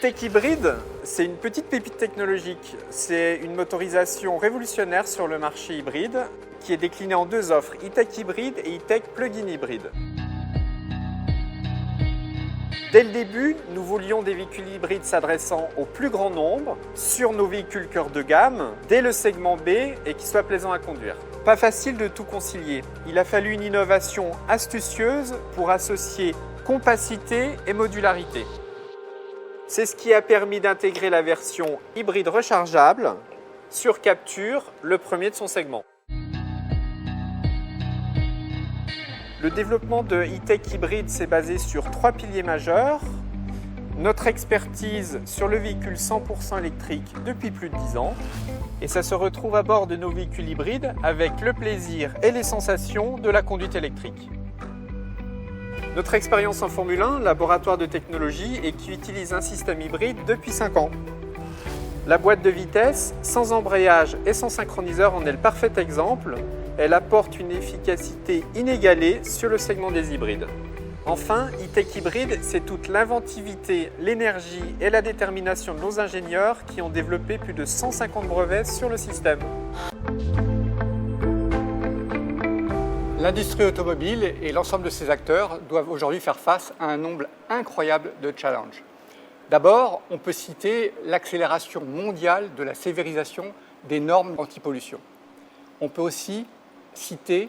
E-Tech hybride, c'est une petite pépite technologique. C'est une motorisation révolutionnaire sur le marché hybride qui est déclinée en deux offres, E-Tech hybride et E-Tech plug-in hybride. Dès le début, nous voulions des véhicules hybrides s'adressant au plus grand nombre, sur nos véhicules cœur de gamme, dès le segment B et qui soient plaisants à conduire. Pas facile de tout concilier. Il a fallu une innovation astucieuse pour associer compacité et modularité. C'est ce qui a permis d'intégrer la version hybride rechargeable sur capture, le premier de son segment. Le développement de E-Tech hybride s'est basé sur trois piliers majeurs. Notre expertise sur le véhicule 100% électrique depuis plus de 10 ans. Et ça se retrouve à bord de nos véhicules hybrides avec le plaisir et les sensations de la conduite électrique. Notre expérience en Formule 1, laboratoire de technologie et qui utilise un système hybride depuis 5 ans. La boîte de vitesse, sans embrayage et sans synchroniseur, en est le parfait exemple. Elle apporte une efficacité inégalée sur le segment des hybrides. Enfin, E-Tech hybride, c'est toute l'inventivité, l'énergie et la détermination de nos ingénieurs qui ont développé plus de 150 brevets sur le système. L'industrie automobile et l'ensemble de ses acteurs doivent aujourd'hui faire face à un nombre incroyable de challenges. D'abord, on peut citer l'accélération mondiale de la sévérisation des normes anti-pollution. On peut aussi citer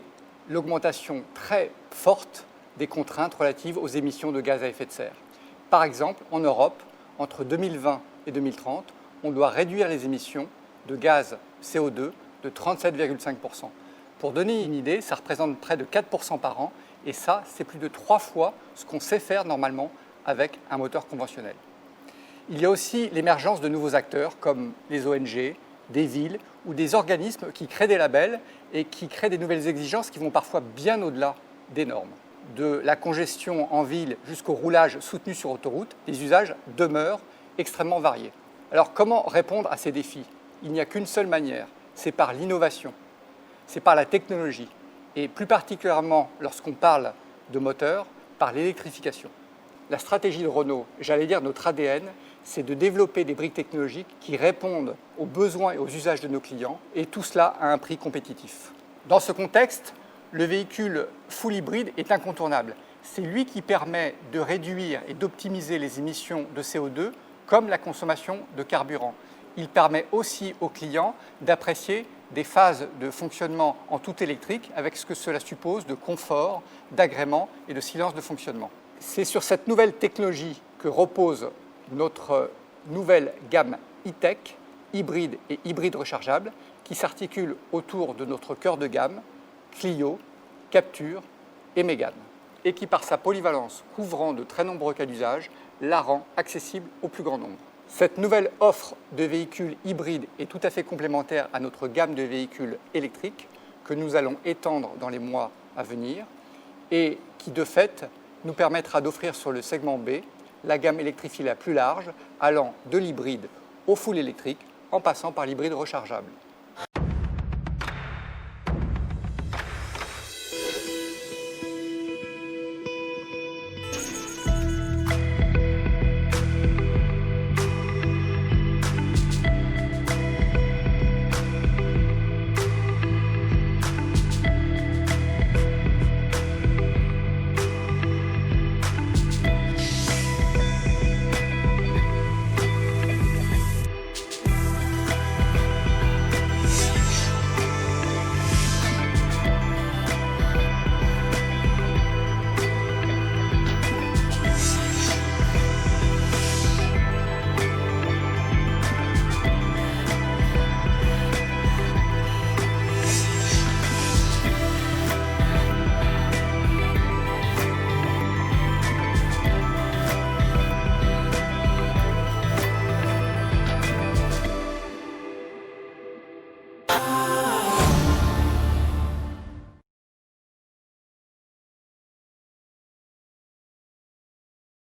l'augmentation très forte des contraintes relatives aux émissions de gaz à effet de serre. Par exemple, en Europe, entre 2020 et 2030, on doit réduire les émissions de gaz CO2 de 37,5%. Pour donner une idée, ça représente près de 4% par an et ça, c'est plus de 3 fois ce qu'on sait faire normalement avec un moteur conventionnel. Il y a aussi l'émergence de nouveaux acteurs comme les ONG, des villes ou des organismes qui créent des labels et qui créent des nouvelles exigences qui vont parfois bien au-delà des normes. De la congestion en ville jusqu'au roulage soutenu sur autoroute, les usages demeurent extrêmement variés. Alors comment répondre à ces défis? Il n'y a qu'une seule manière, c'est par l'innovation, c'est par la technologie et plus particulièrement lorsqu'on parle de moteur, par l'électrification. La stratégie de Renault, j'allais dire notre ADN, c'est de développer des briques technologiques qui répondent aux besoins et aux usages de nos clients, et tout cela à un prix compétitif. Dans ce contexte, le véhicule full hybride est incontournable. C'est lui qui permet de réduire et d'optimiser les émissions de CO2 comme la consommation de carburant. Il permet aussi aux clients d'apprécier des phases de fonctionnement en tout électrique avec ce que cela suppose de confort, d'agrément et de silence de fonctionnement. C'est sur cette nouvelle technologie que repose notre nouvelle gamme E-Tech, hybride et hybride rechargeable, qui s'articule autour de notre cœur de gamme, Clio, Capture et Mégane, et qui par sa polyvalence couvrant de très nombreux cas d'usage, la rend accessible au plus grand nombre. Cette nouvelle offre de véhicules hybrides est tout à fait complémentaire à notre gamme de véhicules électriques que nous allons étendre dans les mois à venir et qui de fait nous permettra d'offrir sur le segment B la gamme électrifiée la plus large allant de l'hybride au full électrique en passant par l'hybride rechargeable.